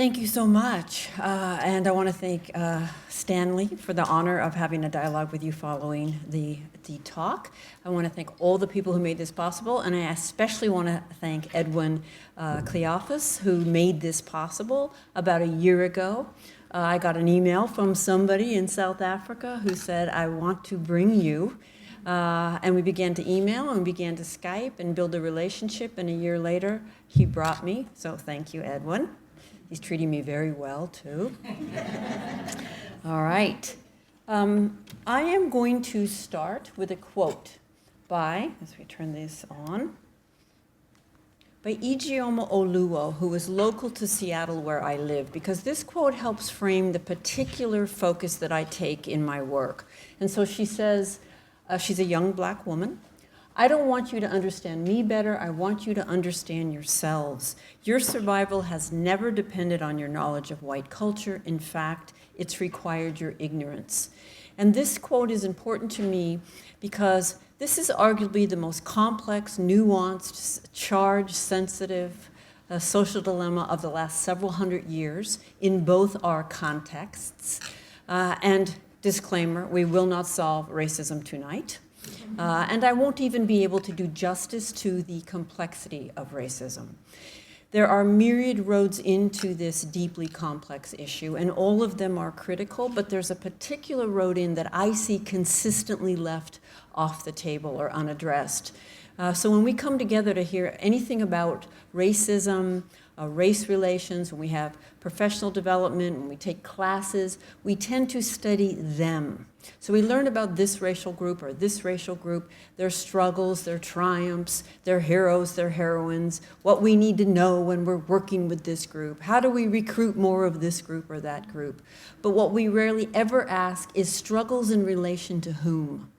Thank you so much. And I want to thank Stanley for the honor of having a dialogue with you following the talk. I want to thank all the people who made this possible, and I especially want to thank Edwin Cleophas, who made this possible about a year ago. I got an email from somebody in South Africa who said, I want to bring you. And we began to email and we began to Skype and build a relationship, and a year later, he brought me. So thank you, Edwin. He's treating me very well, too. All right. I am going to start with a quote by, as we turn this on, by Ijeoma Oluo, who is local to Seattle where I live, because this quote helps frame the particular focus that I take in my work. And so she says, she's a young black woman. I don't want you to understand me better. I want you to understand yourselves. Your survival has never depended on your knowledge of white culture. In fact, it's required your ignorance. And this quote is important to me because this is arguably the most complex, nuanced, charged, sensitive social dilemma of the last several hundred years in both our contexts. And disclaimer, we will not solve racism tonight. And I won't even be able to do justice to the complexity of racism. There are myriad roads into this deeply complex issue, and all of them are critical, but there's a particular road in that I see consistently left off the table or unaddressed. So when we come together to hear anything about racism, race relations, when we have professional development, when we take classes, we tend to study them. So we learn about this racial group or this racial group, their struggles, their triumphs, their heroes, their heroines, what we need to know when we're working with this group. How do we recruit more of this group or that group? But what we rarely ever ask is struggles in relation to whom?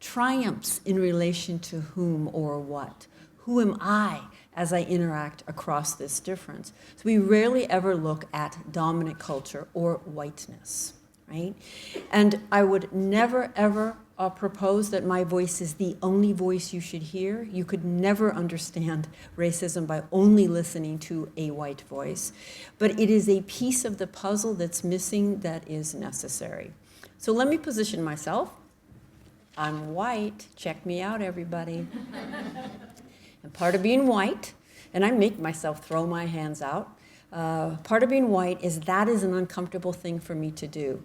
Triumphs in relation to whom or what? Who am I as I interact across this difference? So we rarely ever look at dominant culture or whiteness, right? And I would never, ever propose that my voice is the only voice you should hear. You could never understand racism by only listening to a white voice. But it is a piece of the puzzle that's missing that is necessary. So let me position myself. I'm white. Check me out, everybody. And part of being white, and I make myself throw my hands out, part of being white is that is an uncomfortable thing for me to do,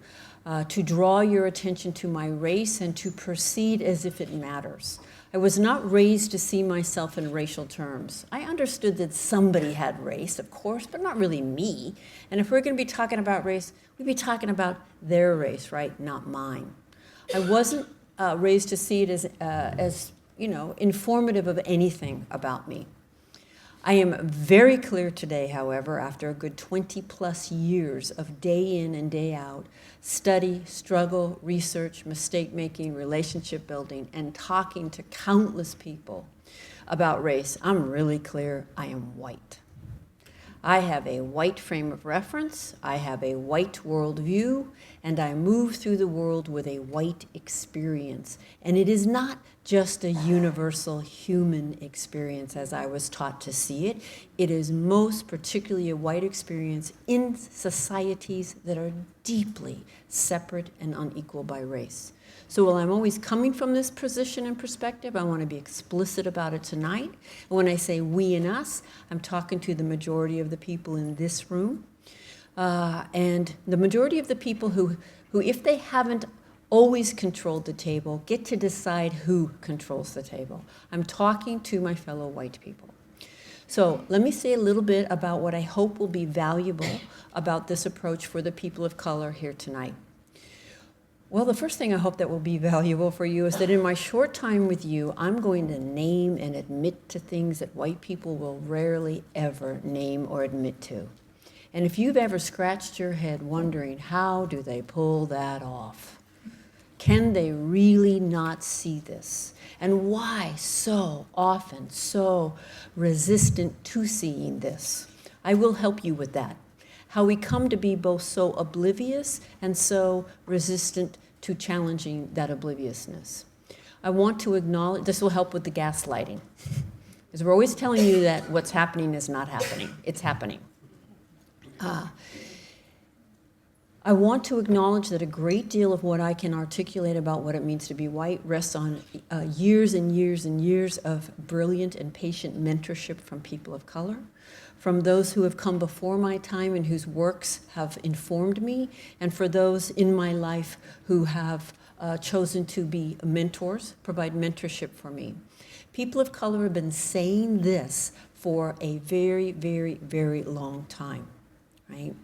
to draw your attention to my race and to proceed as if it matters. I was not raised to see myself in racial terms. I understood that somebody had race, of course, but not really me. And if we're going to be talking about race, we'd be talking about their race, right, not mine. I wasn't raised to see it as informative of anything about me. I am very clear today, however, after a good 20 plus years of day in and day out, study, struggle, research, mistake making, relationship building, and talking to countless people about race, I'm really clear I am white. I have a white frame of reference, I have a white worldview, and I move through the world with a white experience. And it is not just a universal human experience as I was taught to see it. It is most particularly a white experience in societies that are deeply separate and unequal by race. So while I'm always coming from this position and perspective, I want to be explicit about it tonight. And when I say we and us, I'm talking to the majority of the people in this room. And the majority of the people who, if they haven't always controlled the table, get to decide who controls the table. I'm talking to my fellow white people. So let me say a little bit about what I hope will be valuable about this approach for the people of color here tonight. Well, the first thing I hope that will be valuable for you is that in my short time with you, I'm going to name and admit to things that white people will rarely ever name or admit to. And if you've ever scratched your head wondering, how do they pull that off? Can they really not see this? And why so often so resistant to seeing this? I will help you with that. How we come to be both so oblivious and so resistant to challenging that obliviousness. I want to acknowledge, this will help with the gaslighting. Because we're always telling you that what's happening is not happening. It's happening. I want to acknowledge that a great deal of what I can articulate about what it means to be white rests on years and years and years of brilliant and patient mentorship from people of color, from those who have come before my time and whose works have informed me, and for those in my life who have chosen to be mentors, provide mentorship for me. People of color have been saying this for a very, very, very long time, right?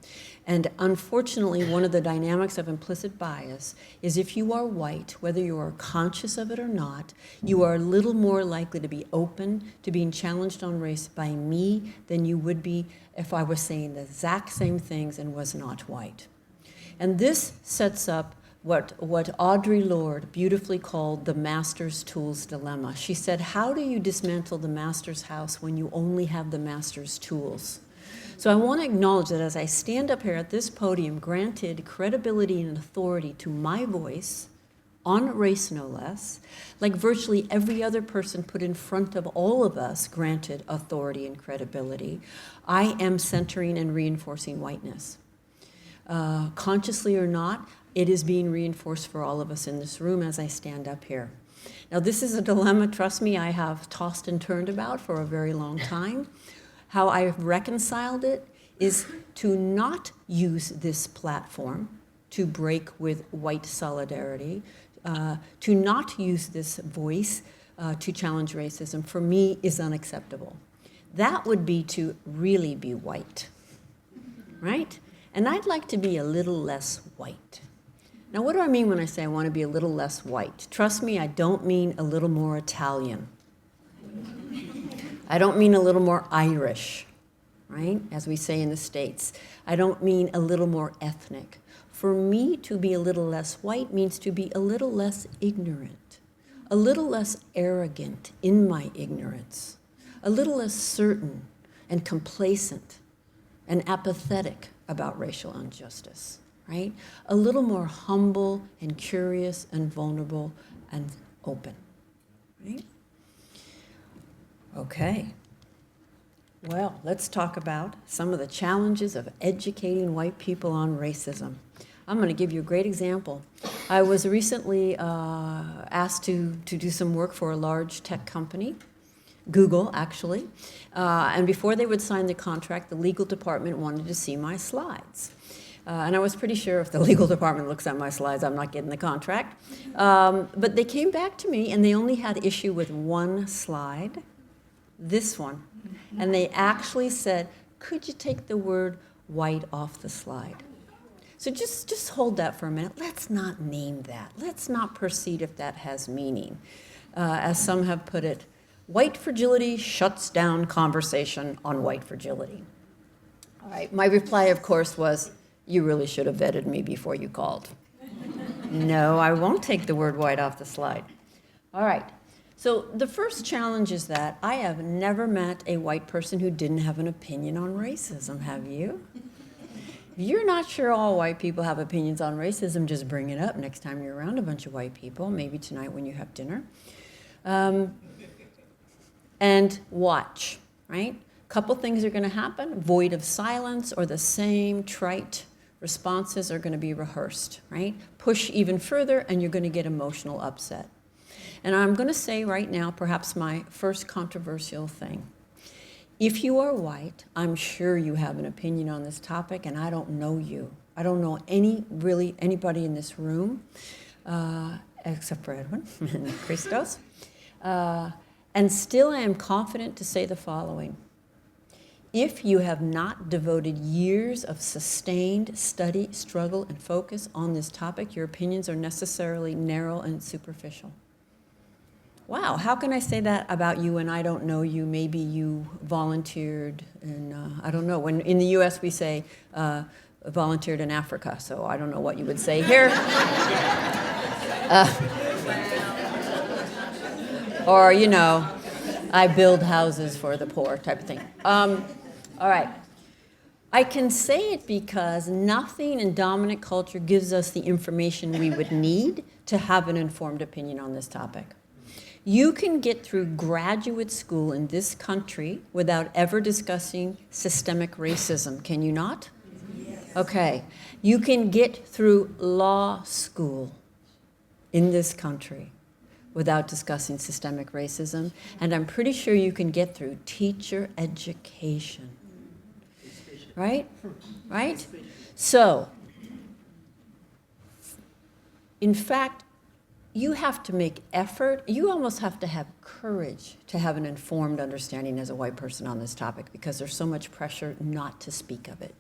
And unfortunately, one of the dynamics of implicit bias is if you are white, whether you are conscious of it or not, you are a little more likely to be open to being challenged on race by me than you would be if I was saying the exact same things and was not white. And this sets up what Audre Lorde beautifully called the master's tools dilemma. She said, how do you dismantle the master's house when you only have the master's tools? So I want to acknowledge that as I stand up here at this podium, granted credibility and authority to my voice, on race no less, like virtually every other person put in front of all of us granted authority and credibility, I am centering and reinforcing whiteness. Consciously or not, it is being reinforced for all of us in this room as I stand up here. Now, this is a dilemma, trust me, I have tossed and turned about for a very long time. How I've reconciled it is to not use this platform to break with white solidarity, to not use this voice to challenge racism, for me, is unacceptable. That would be to really be white, right? And I'd like to be a little less white. Now, what do I mean when I say I want to be a little less white? Trust me, I don't mean a little more Italian. I don't mean a little more Irish, right, as we say in the States. I don't mean a little more ethnic. For me, to be a little less white means to be a little less ignorant, a little less arrogant in my ignorance, a little less certain and complacent and apathetic about racial injustice, right? A little more humble and curious and vulnerable and open, right? Okay. Well, let's talk about some of the challenges of educating white people on racism. I'm going to give you a great example. I was recently asked to do some work for a large tech company, Google actually, and before they would sign the contract, the legal department wanted to see my slides. And I was pretty sure if the legal department looks at my slides, I'm not getting the contract. But they came back to me and they only had issue with one slide, this one. And they actually said, could you take the word white off the slide? So just hold that for a minute. Let's not name that. Let's not proceed if that has meaning. As some have put it, white fragility shuts down conversation on white fragility. All right, my reply, of course, was, you really should have vetted me before you called. No, I won't take the word white off the slide. All right. So the first challenge is that I have never met a white person who didn't have an opinion on racism, have you? If you're not sure all white people have opinions on racism, just bring it up next time you're around a bunch of white people, maybe tonight when you have dinner. And watch, right? A couple things are going to happen. Void of silence or the same trite responses are going to be rehearsed, right? Push even further and you're going to get emotional upset. And I'm going to say right now, perhaps my first controversial thing. If you are white, I'm sure you have an opinion on this topic, and I don't know you. I don't know anybody in this room, except for Edwin and Christos. And still I am confident to say the following. If you have not devoted years of sustained study, struggle, and focus on this topic, your opinions are necessarily narrow and superficial. Wow, how can I say that about you when I don't know you? Maybe you volunteered in, I don't know. When in the US we say volunteered in Africa, so I don't know what you would say here. Or, you know, I build houses for the poor type of thing. All right. I can say it because nothing in dominant culture gives us the information we would need to have an informed opinion on this topic. You can get through graduate school in this country without ever discussing systemic racism, can you not? Okay, you can get through law school in this country without discussing systemic racism, and I'm pretty sure you can get through teacher education. Right? Right? So, in fact, you have to make effort. You almost have to have courage to have an informed understanding as a white person on this topic, because there's so much pressure not to speak of it.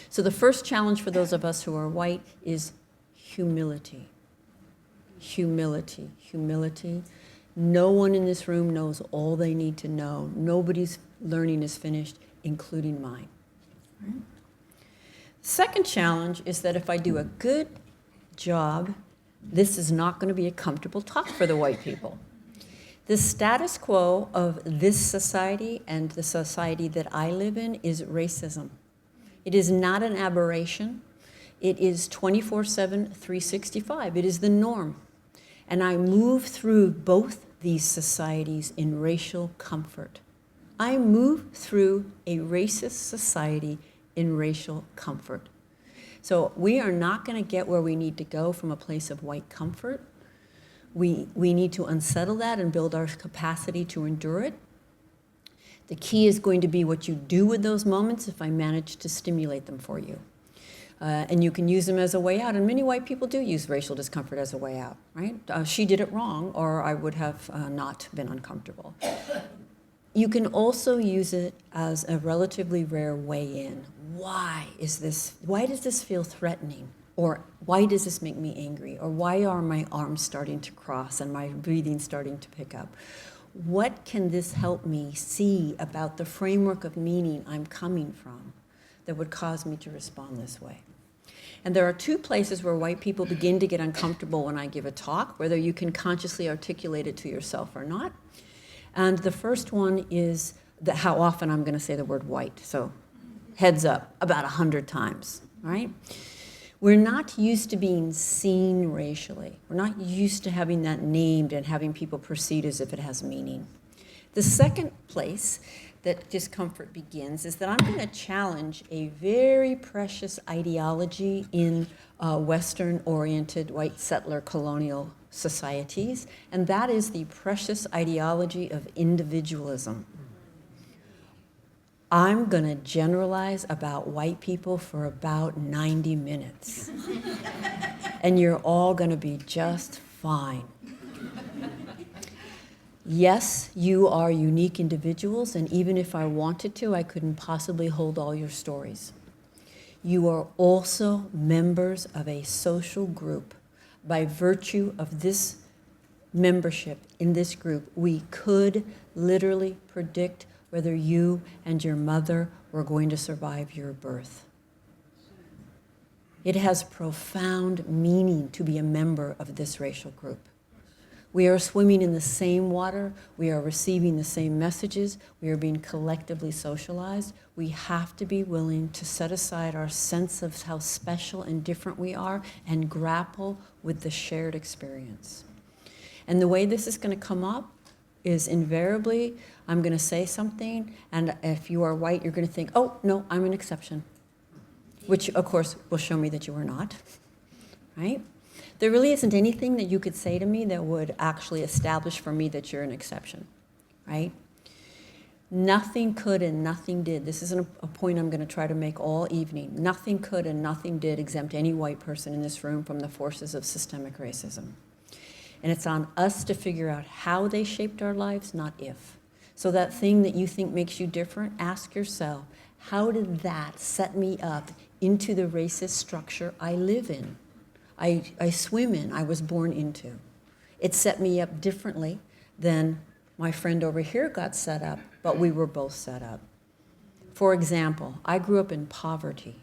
So the first challenge for those of us who are white is humility. Humility, humility. No one in this room knows all they need to know. Nobody's learning is finished, including mine. Right? Second challenge is that if I do a good job, this is not going to be a comfortable talk for the white people. The status quo of this society and the society that I live in is racism. It is not an aberration. It is 24/7, 365. It is the norm. And I move through both these societies in racial comfort. I move through a racist society in racial comfort. So we are not going to get where we need to go from a place of white comfort. We need to unsettle that and build our capacity to endure it. The key is going to be what you do with those moments if I manage to stimulate them for you. And you can use them as a way out. And many white people do use racial discomfort as a way out, right? She did it wrong, or I would have not been uncomfortable. You can also use it as a relatively rare way in. Why does this feel threatening? Or why does this make me angry? Or why are my arms starting to cross and my breathing starting to pick up? What can this help me see about the framework of meaning I'm coming from that would cause me to respond this way? And there are two places where white people begin to get uncomfortable when I give a talk, whether you can consciously articulate it to yourself or not. And the first one is how often I'm going to say the word white. So heads up, about 100 times, right? We're not used to being seen racially. We're not used to having that named and having people perceive as if it has meaning. The second place that discomfort begins is that I'm going to challenge a very precious ideology in Western-oriented white settler colonial societies, and that is the precious ideology of individualism. I'm going to generalize about white people for about 90 minutes, and you're all going to be just fine. Yes, you are unique individuals, and even if I wanted to, I couldn't possibly hold all your stories. You are also members of a social group. By virtue of this membership in this group, we could literally predict whether you and your mother were going to survive your birth. It has profound meaning to be a member of this racial group. We are swimming in the same water. We are receiving the same messages. We are being collectively socialized. We have to be willing to set aside our sense of how special and different we are and grapple with the shared experience. And the way this is going to come up is invariably, I'm going to say something, and if you are white, you're going to think, oh, no, I'm an exception, which, of course, will show me that you are not, right? There really isn't anything that you could say to me that would actually establish for me that you're an exception, right? Nothing could and nothing did. This isn't a point I'm going to try to make all evening. Nothing could and nothing did exempt any white person in this room from the forces of systemic racism. And it's on us to figure out how they shaped our lives, not if. So that thing that you think makes you different, ask yourself, how did that set me up into the racist structure I live in? I swim in, I was born into. It set me up differently than my friend over here got set up, but we were both set up. For example, I grew up in poverty.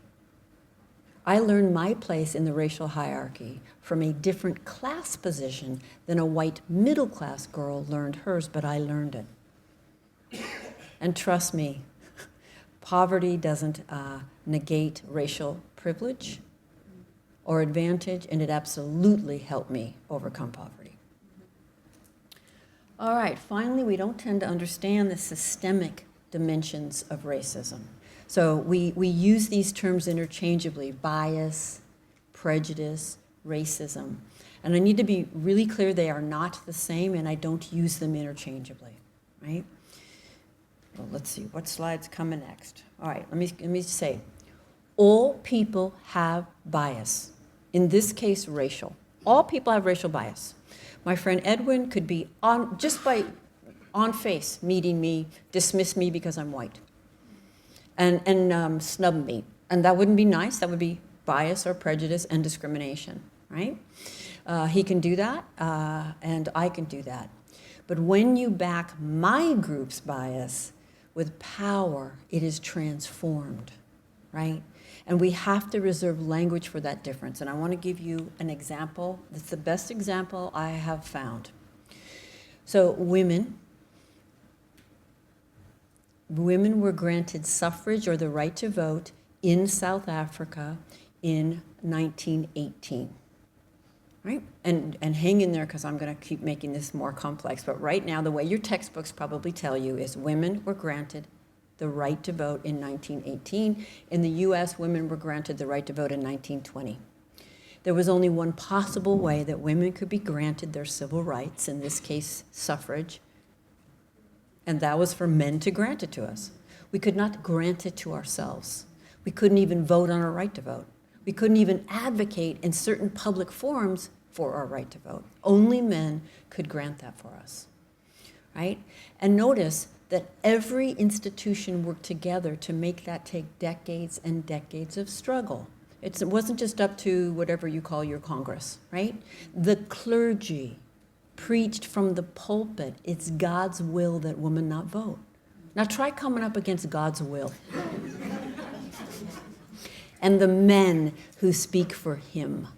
I learned my place in the racial hierarchy from a different class position than a white middle-class girl learned hers, but I learned it. And trust me, poverty doesn't negate racial privilege or advantage, and it absolutely helped me overcome poverty. All right, finally, we don't tend to understand the systemic dimensions of racism. So we use these terms interchangeably: bias, prejudice, racism. And I need to be really clear, they are not the same, and I don't use them interchangeably, right? Well, let's see, what slide's coming next? All right, let me say, all people have bias. In this case, racial. All people have racial bias. My friend Edwin could be on face meeting me, dismiss me because I'm white, and snub me. And that wouldn't be nice. That would be bias or prejudice and discrimination, right? He can do that, and I can do that. But when you back my group's bias with power, it is transformed, right? And we have to reserve language for that difference. And I want to give you an example. It's the best example I have found. So women were granted suffrage or the right to vote in South Africa in 1918. Right? And hang in there, because I'm going to keep making this more complex. But right now, the way your textbooks probably tell you is women were granted the right to vote in 1918. In the US, women were granted the right to vote in 1920. There was only one possible way that women could be granted their civil rights, in this case, suffrage, and that was for men to grant it to us. We could not grant it to ourselves. We couldn't even vote on our right to vote. We couldn't even advocate in certain public forums for our right to vote. Only men could grant that for us, right? And notice that every institution worked together to make that take decades and decades of struggle. It wasn't just up to whatever you call your Congress, right? The clergy preached from the pulpit, it's God's will that women not vote. Now try coming up against God's will. And the men who speak for him,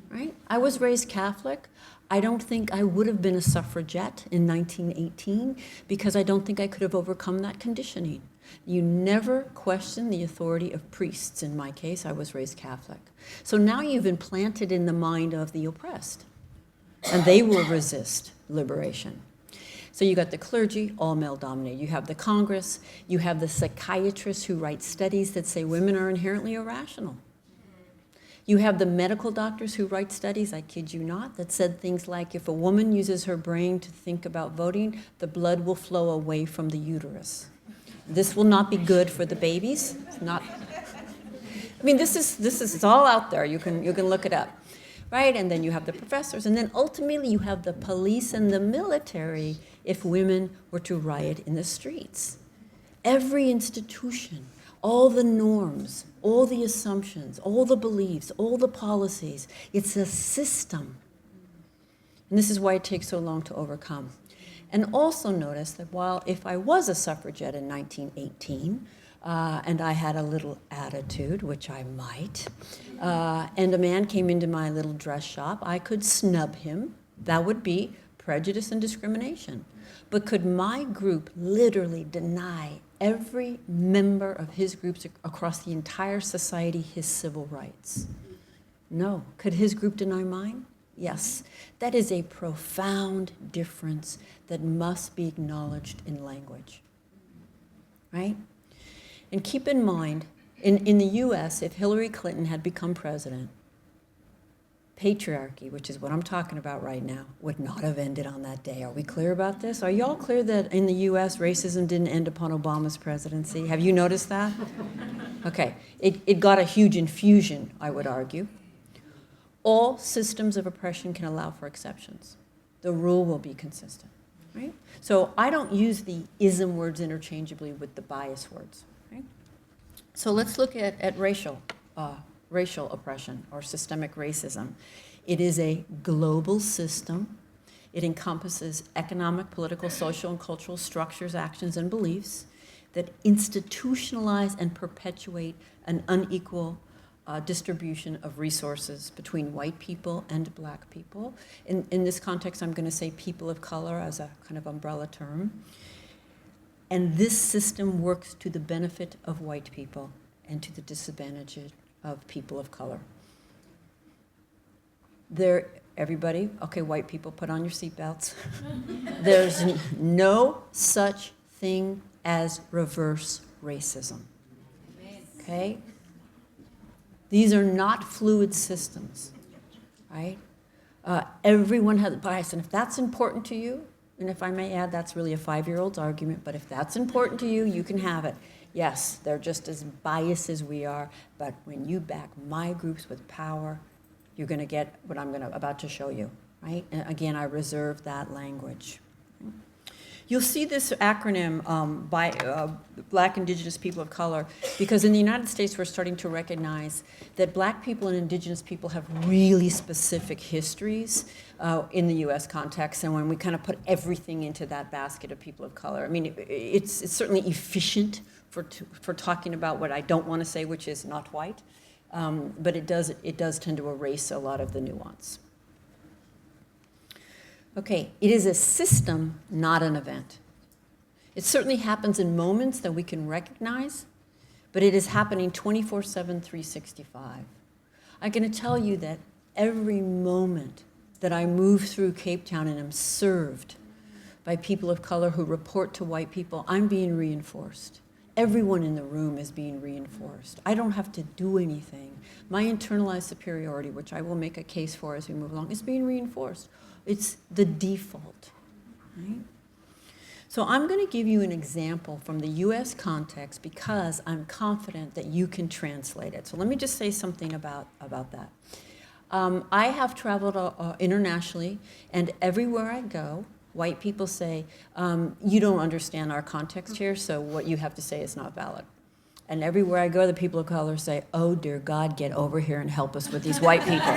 right? I was raised Catholic. I don't think I would have been a suffragette in 1918 because I don't think I could have overcome that conditioning. You never question the authority of priests. In my case, I was raised Catholic. So now you've implanted in the mind of the oppressed, and they will resist liberation. So you got the clergy, all male dominated. You have the Congress. You have the psychiatrists who write studies that say women are inherently irrational. You have the medical doctors who write studies, I kid you not, that said things like if a woman uses her brain to think about voting, the blood will flow away from the uterus. This will not be good for the babies. It's not. I mean, this is it's all out there. You can look it up. Right? And then you have the professors, and then ultimately you have the police and the military if women were to riot in the streets. Every institution, all the norms, all the assumptions, all the beliefs, all the policies, it's a system. And this is why it takes so long to overcome. And also notice that while if I was a suffragette in 1918, and I had a little attitude, which I might, and a man came into my little dress shop, I could snub him. That would be prejudice and discrimination. But could my group literally deny every member of his groups across the entire society his civil rights? No. Could his group deny mine? Yes. That is a profound difference that must be acknowledged in language, right? And keep in mind, in the US, if Hillary Clinton had become president, patriarchy, which is what I'm talking about right now, would not have ended on that day. Are we clear about this? Are y'all clear that in the US, racism didn't end upon Obama's presidency? Have you noticed that? Okay, it got a huge infusion, I would argue. All systems of oppression can allow for exceptions. The rule will be consistent, right? So I don't use the ism words interchangeably with the bias words. So let's look at racial oppression or systemic racism. It is a global system. It encompasses economic, political, social, and cultural structures, actions, and beliefs that institutionalize and perpetuate an unequal distribution of resources between white people and black people. In this context, I'm going to say people of color as a kind of umbrella term. And this system works to the benefit of white people and to the disadvantage of people of color. Everybody, okay, white people, put on your seatbelts. There's no such thing as reverse racism. okay? These are not fluid systems, right? Everyone has bias, and if that's important to you, and if I may add, that's really a 5-year-old's argument, but if that's important to you, you can have it. Yes, they're just as biased as we are, but when you back my groups with power, you're going to get what I'm about to show you, right? And again, I reserve that language. You'll see this acronym by Black, Indigenous, People of Color, because in the United States we're starting to recognize that Black people and Indigenous people have really specific histories in the U.S. context, and when we kind of put everything into that basket of people of color, I mean, it's certainly efficient for talking about what I don't want to say, which is not white, but it does tend to erase a lot of the nuance. Okay, it is a system, not an event. It certainly happens in moments that we can recognize, but it is happening 24/7, 365. I'm going to tell you that every moment that I move through Cape Town and am served by people of color who report to white people, I'm being reinforced. Everyone in the room is being reinforced. I don't have to do anything. My internalized superiority, which I will make a case for as we move along, is being reinforced. It's the default, right? So I'm going to give you an example from the U.S. context because I'm confident that you can translate it. So let me just say something about that. I have traveled internationally, and everywhere I go, white people say, you don't understand our context here, so what you have to say is not valid. And everywhere I go, the people of color say, oh, dear God, get over here and help us with these white people.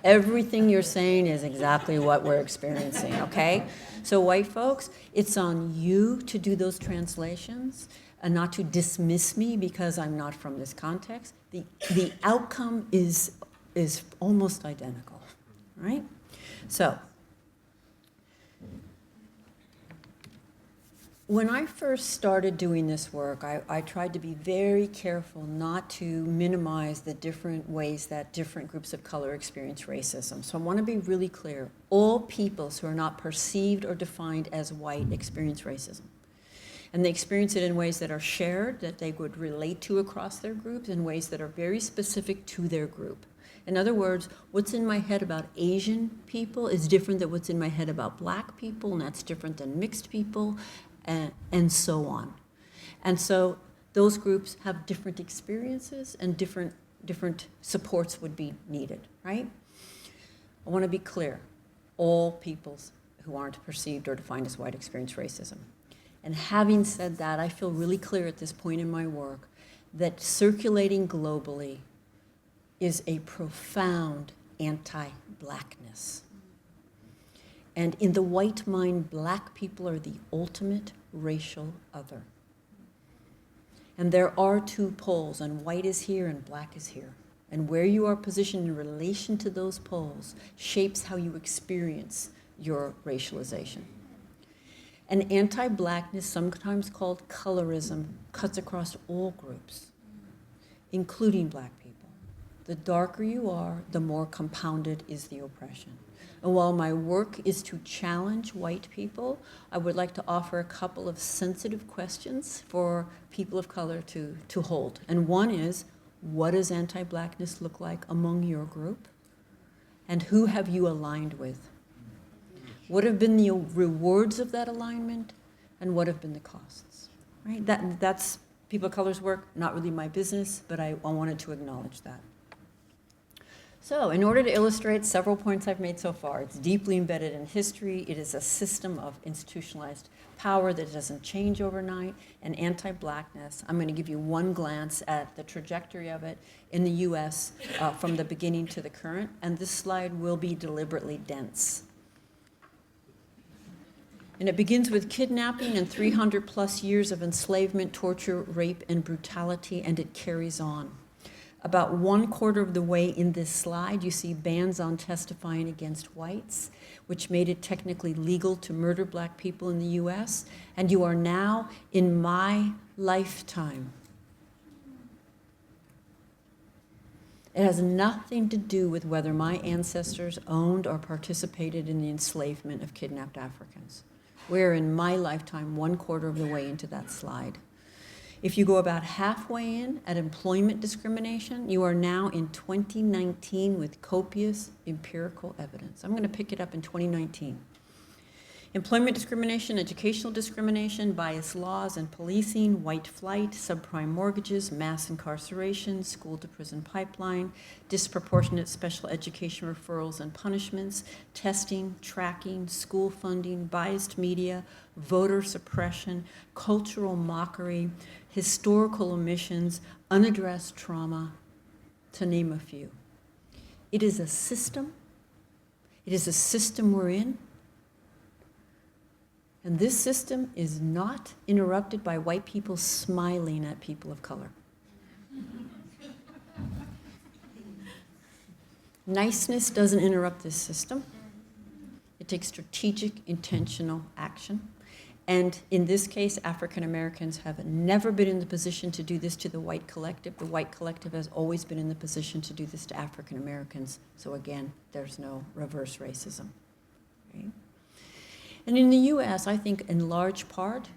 Everything you're saying is exactly what we're experiencing, okay? So white folks, it's on you to do those translations and not to dismiss me because I'm not from this context. The outcome is almost identical, right? So when I first started doing this work, I tried to be very careful not to minimize the different ways that different groups of color experience racism. So I want to be really clear. All peoples who are not perceived or defined as white experience racism. And they experience it in ways that are shared, that they would relate to across their groups, in ways that are very specific to their group. In other words, what's in my head about Asian people is different than what's in my head about Black people, and that's different than mixed people, and so on. And so those groups have different experiences and different supports would be needed, right? I want to be clear. All peoples who aren't perceived or defined as white experience racism. And having said that, I feel really clear at this point in my work that circulating globally is a profound anti-Blackness. And in the white mind, Black people are the ultimate racial other. And there are two poles, and white is here and Black is here. And where you are positioned in relation to those poles shapes how you experience your racialization. And anti-Blackness, sometimes called colorism, cuts across all groups, including Black people. The darker you are, the more compounded is the oppression. And while my work is to challenge white people, I would like to offer a couple of sensitive questions for people of color to hold. And one is, what does anti-Blackness look like among your group? And who have you aligned with? What have been the rewards of that alignment? And what have been the costs? Right? That's people of color's work, not really my business, but I wanted to acknowledge that. So in order to illustrate several points I've made so far, it's deeply embedded in history. It is a system of institutionalized power that doesn't change overnight. And anti-Blackness, I'm going to give you one glance at the trajectory of it in the US from the beginning to the current. And this slide will be deliberately dense. And it begins with kidnapping and 300 plus years of enslavement, torture, rape, and brutality, and it carries on. About 1/4 of the way in this slide, you see bans on testifying against whites, which made it technically legal to murder Black people in the US. And you are now in my lifetime. It has nothing to do with whether my ancestors owned or participated in the enslavement of kidnapped Africans. We're in my lifetime 1/4 of the way into that slide. If you go about halfway in at employment discrimination, you are now in 2019 with copious empirical evidence. I'm going to pick it up in 2019. Employment discrimination, educational discrimination, bias laws and policing, white flight, subprime mortgages, mass incarceration, school-to-prison pipeline, disproportionate special education referrals and punishments, testing, tracking, school funding, biased media, voter suppression, cultural mockery, historical omissions, unaddressed trauma, to name a few. It is a system. It is a system we're in. And this system is not interrupted by white people smiling at people of color. Niceness doesn't interrupt this system. It takes strategic, intentional action. And in this case, African Americans have never been in the position to do this to the white collective. The white collective has always been in the position to do this to African Americans. So again, there's no reverse racism. Okay? And in the US, I think in large part,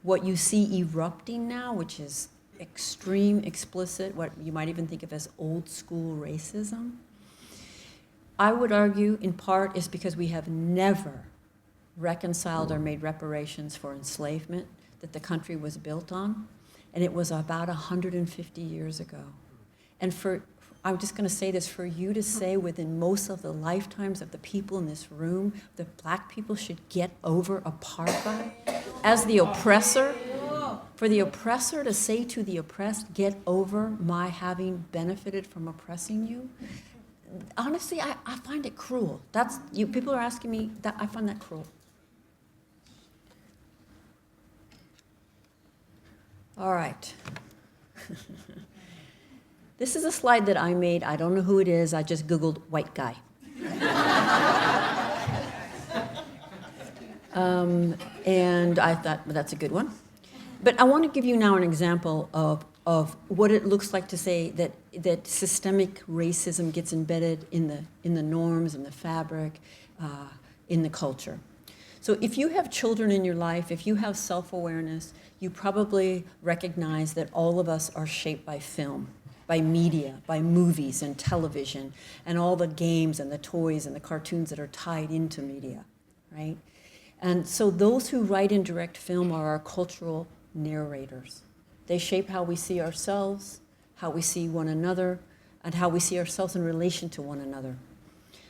what you see erupting now, which is extreme, explicit, what you might even think of as old school racism, I would argue in part is because we have never reconciled or made reparations for enslavement that the country was built on, and it was about 150 years ago. And I'm just going to say this, for you to say within most of the lifetimes of the people in this room that black people should get over apartheid as the oppressor, for the oppressor to say to the oppressed, get over my having benefited from oppressing you, honestly, I find it cruel. People are asking me, I find that cruel. All right. This is a slide that I made. I don't know who it is. I just Googled white guy. And I thought, well, that's a good one. But I want to give you now an example of what it looks like to say that systemic racism gets embedded in the norms, in the fabric, in the culture. So if you have children in your life, if you have self-awareness, you probably recognize that all of us are shaped by film, by media, by movies and television, and all the games and the toys and the cartoons that are tied into media, right? And so those who write and direct film are our cultural narrators. They shape how we see ourselves, how we see one another, and how we see ourselves in relation to one another.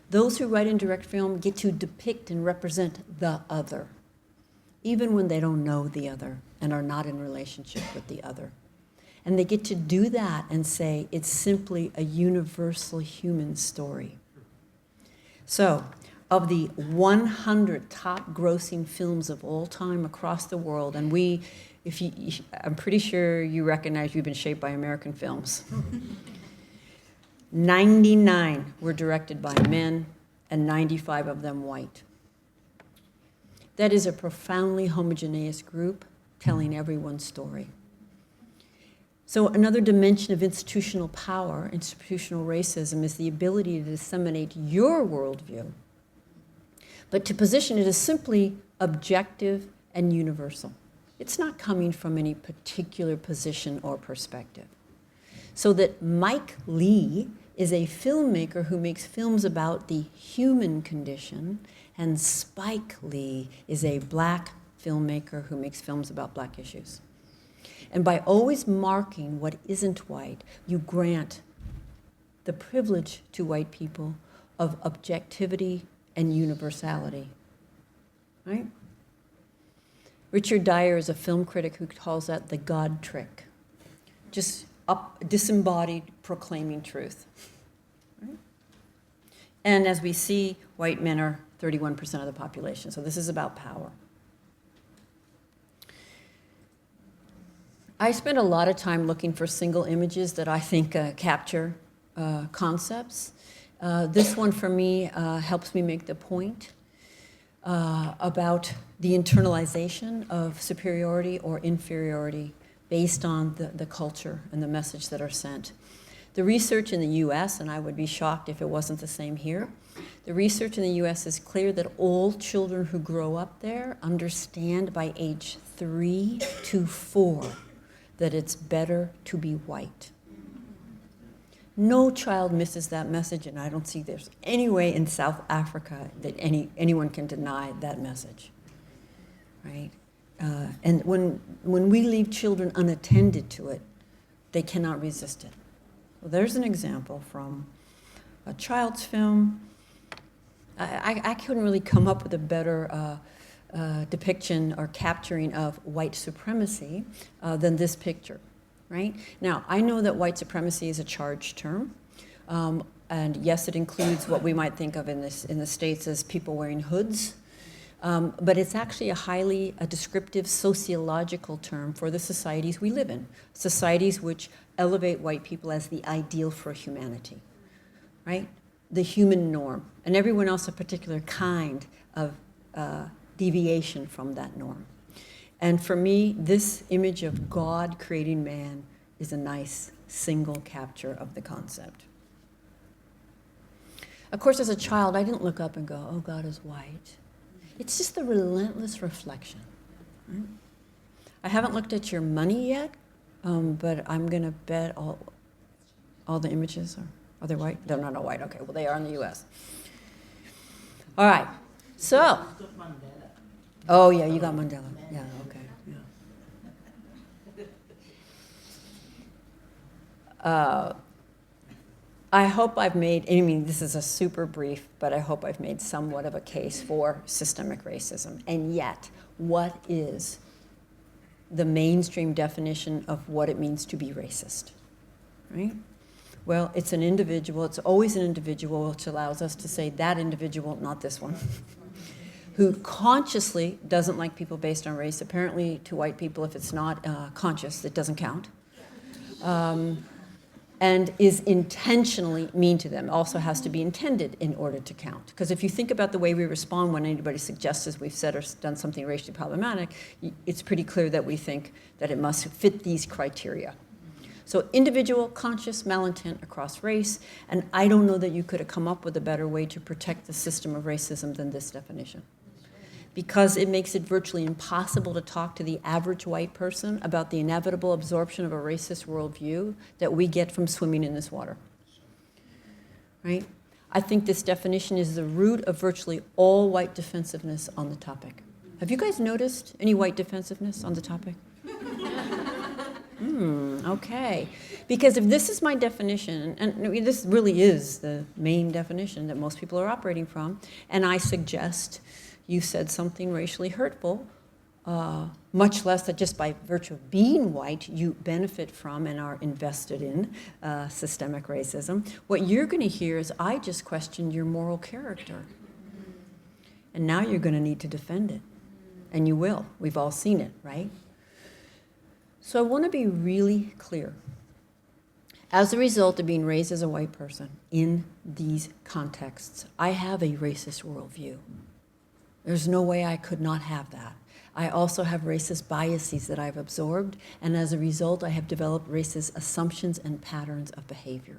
Those who write and direct film get to depict and represent the other, even when they don't know the other and are not in relationship with the other. And they get to do that and say it's simply a universal human story. So, of the 100 top grossing films of all time across the world, and I'm pretty sure you recognize you've been shaped by American films. 99 were directed by men, and 95 of them white. That is a profoundly homogeneous group telling everyone's story. So another dimension of institutional power, institutional racism, is the ability to disseminate your worldview, but to position it as simply objective and universal. It's not coming from any particular position or perspective. So that Mike Lee is a filmmaker who makes films about the human condition, and Spike Lee is a black filmmaker who makes films about black issues. And by always marking what isn't white, you grant the privilege to white people of objectivity and universality, right? Richard Dyer is a film critic who calls that the God trick, just disembodied proclaiming truth. Right? And as we see, white men are 31% of the population, so this is about power. I spend a lot of time looking for single images that I think capture concepts. This one for me helps me make the point about the internalization of superiority or inferiority based on the culture and the message that are sent. The research in the US, and I would be shocked if it wasn't the same here, the research in the US is clear that all children who grow up there understand by age 3 to 4 that it's better to be white. No child misses that message, and I don't see there's any way in South Africa that anyone can deny that message, right? And when we leave children unattended to it, they cannot resist it. Well, there's an example from a child's film. I couldn't really come up with a better depiction or capturing of white supremacy than this picture. Right? Now, I know that white supremacy is a charged term, and yes, it includes what we might think of in the States as people wearing hoods, but it's actually a descriptive sociological term for the societies we live in, societies which elevate white people as the ideal for humanity, right? The human norm, and everyone else a particular kind of deviation from that norm. And for me, this image of God creating man is a nice single capture of the concept. Of course, as a child, I didn't look up and go, oh, God is white. It's just the relentless reflection. Right? I haven't looked at your money yet, but I'm going to bet all the images are they white? They're not all white. Okay, well, they are in the U.S. All right, so. Oh, yeah, you got Mandela. Yeah, okay. Yeah. I hope I've made, I mean, this is a super brief, but I hope I've made somewhat of a case for systemic racism. And yet, what is the mainstream definition of what it means to be racist, right? Well, it's an individual, it's always an individual, which allows us to say that individual, not this one, who consciously doesn't like people based on race. Apparently, to white people, if it's not conscious, it doesn't count. And is intentionally mean to them. Also has to be intended in order to count. Because if you think about the way we respond when anybody suggests as we've said or done something racially problematic, it's pretty clear that we think that it must fit these criteria. So individual, conscious, malintent across race, and I don't know that you could have come up with a better way to protect the system of racism than this definition. Because it makes it virtually impossible to talk to the average white person about the inevitable absorption of a racist worldview that we get from swimming in this water, right? I think this definition is the root of virtually all white defensiveness on the topic. Have you guys noticed any white defensiveness on the topic? Okay. Because if this is my definition, and this really is the main definition that most people are operating from, and I suggest you said something racially hurtful, much less that just by virtue of being white, you benefit from and are invested in systemic racism. What you're going to hear is, I just questioned your moral character. And now you're going to need to defend it. And you will. We've all seen it, right? So I want to be really clear. As a result of being raised as a white person in these contexts, I have a racist worldview. There's no way I could not have that. I also have racist biases that I've absorbed, and as a result, I have developed racist assumptions and patterns of behavior.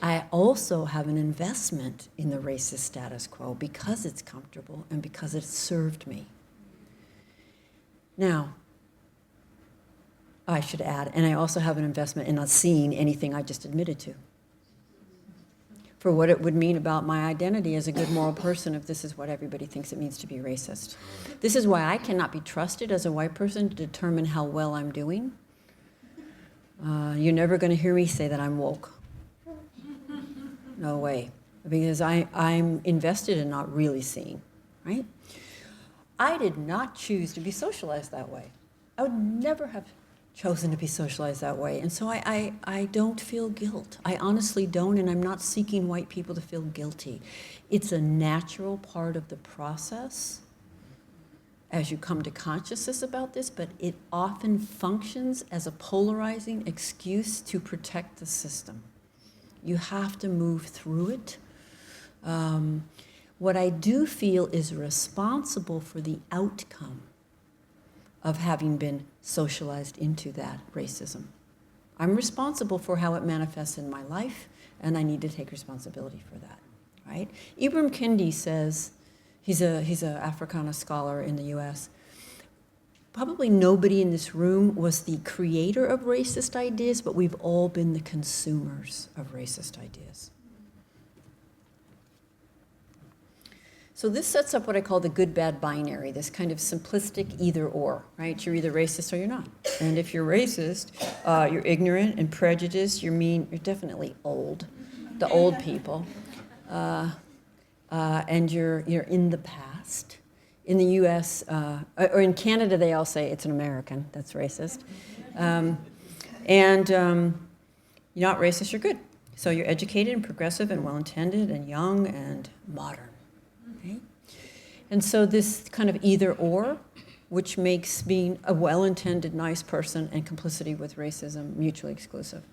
I also have an investment in the racist status quo because it's comfortable and because it's served me. Now, I should add, and I also have an investment in not seeing anything I just admitted to, for what it would mean about my identity as a good moral person if this is what everybody thinks it means to be racist. This is why I cannot be trusted as a white person to determine how well I'm doing. You're never going to hear me say that I'm woke. No way. Because I'm invested in not really seeing, right? I did not choose to be socialized that way. I would never have chosen to be socialized that way. And so I don't feel guilt. I honestly don't, and I'm not seeking white people to feel guilty. It's a natural part of the process as you come to consciousness about this, but it often functions as a polarizing excuse to protect the system. You have to move through it. What I do feel is responsible for the outcome of having been socialized into that racism. I'm responsible for how it manifests in my life, and I need to take responsibility for that, right? Ibram Kendi says, he's a Africana scholar in the US, probably nobody in this room was the creator of racist ideas, but we've all been the consumers of racist ideas. So this sets up what I call the good-bad binary, this kind of simplistic either-or, right? You're either racist or you're not. And if you're racist, you're ignorant and prejudiced, you're mean, you're definitely old, the old people. And you're in the past. In the US, or in Canada, they all say it's an American, that's racist. You're not racist, you're good. So you're educated and progressive and well-intended and young and modern. Okay? And so this kind of either-or, which makes being a well-intended, nice person and complicity with racism mutually exclusive.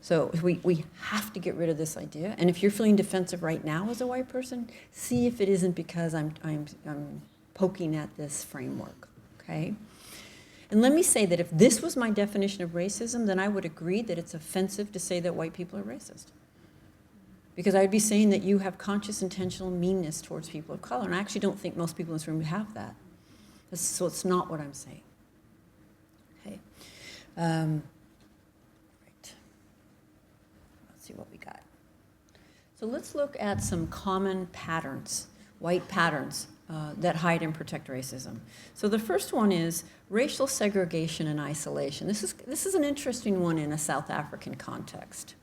So we have to get rid of this idea. And if you're feeling defensive right now as a white person, see if it isn't because I'm poking at this framework, okay? And let me say that if this was my definition of racism, then I would agree that it's offensive to say that white people are racist. Because I'd be saying that you have conscious, intentional meanness towards people of color. And I actually don't think most people in this room have that. So it's not what I'm saying. Okay. Right. Let's see what we got. So let's look at some common patterns, white patterns, that hide and protect racism. So the first one is racial segregation and isolation. This is an interesting one in a South African context.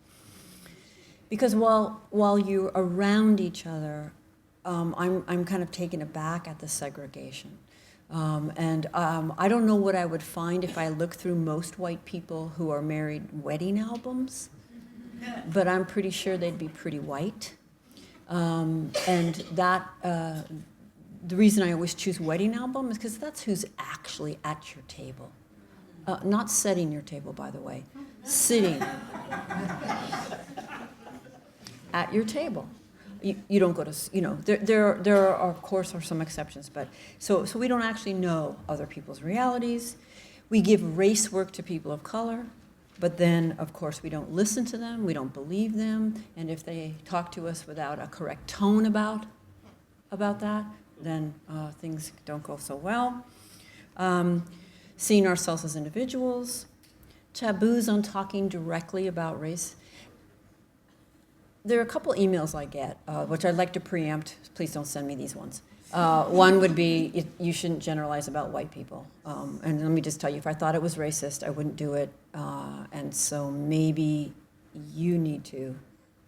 Because while you're around each other, I'm kind of taken aback at the segregation. I don't know what I would find if I looked through most white people who are married wedding albums, but I'm pretty sure they'd be pretty white. The reason I always choose wedding album is because that's who's actually at your table. Not setting your table, by the way. Sitting at your table. You don't go to, there are, of course, are some exceptions, but so we don't actually know other people's realities. We give race work to people of color, but then, of course, we don't listen to them, we don't believe them, and if they talk to us without a correct tone about that, then things don't go so well. Seeing ourselves as individuals, taboos on talking directly about race. There are a couple emails I get, which I'd like to preempt. Please don't send me these ones. One would be, you shouldn't generalize about white people. And let me just tell you, if I thought it was racist, I wouldn't do it. And so maybe you need to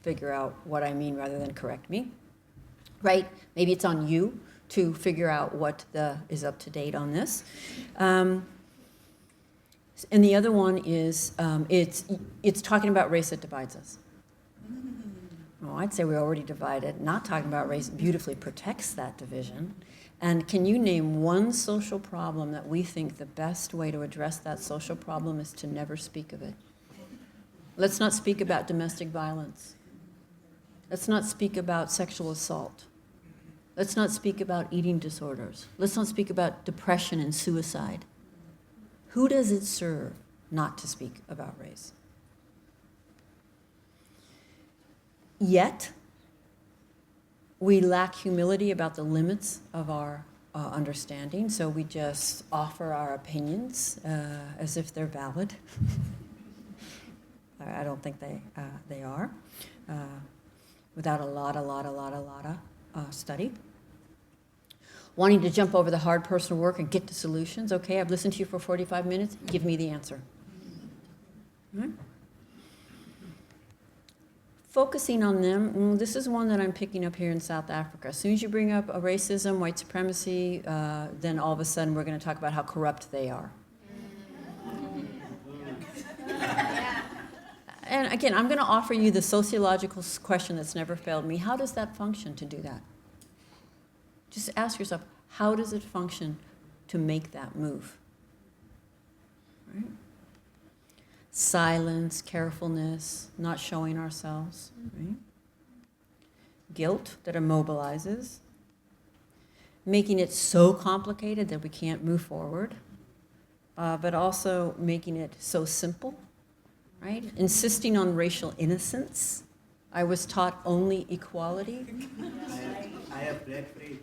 figure out what I mean rather than correct me, right? Maybe it's on you to figure out what is up to date on this. And the other one is, it's talking about race that divides us. Well, I'd say we're already divided. Not talking about race beautifully protects that division. And can you name one social problem that we think the best way to address that social problem is to never speak of it? Let's not speak about domestic violence. Let's not speak about sexual assault. Let's not speak about eating disorders. Let's not speak about depression and suicide. Who does it serve not to speak about race? Yet, we lack humility about the limits of our understanding, so we just offer our opinions as if they're valid. I don't think they are, without a lot of study. Wanting to jump over the hard personal work and get to solutions. Okay, I've listened to you for 45 minutes, give me the answer. All right? Focusing on them, this is one that I'm picking up here in South Africa. As soon as you bring up racism, white supremacy, then all of a sudden we're going to talk about how corrupt they are. And again, I'm going to offer you the sociological question that's never failed me. How does that function to do that? Just ask yourself, how does it function to make that move? Right? Silence, carefulness, not showing ourselves, right? Guilt that immobilizes, making it so complicated that we can't move forward, but also making it so simple, right? Insisting on racial innocence. I was taught only equality. I have black friends.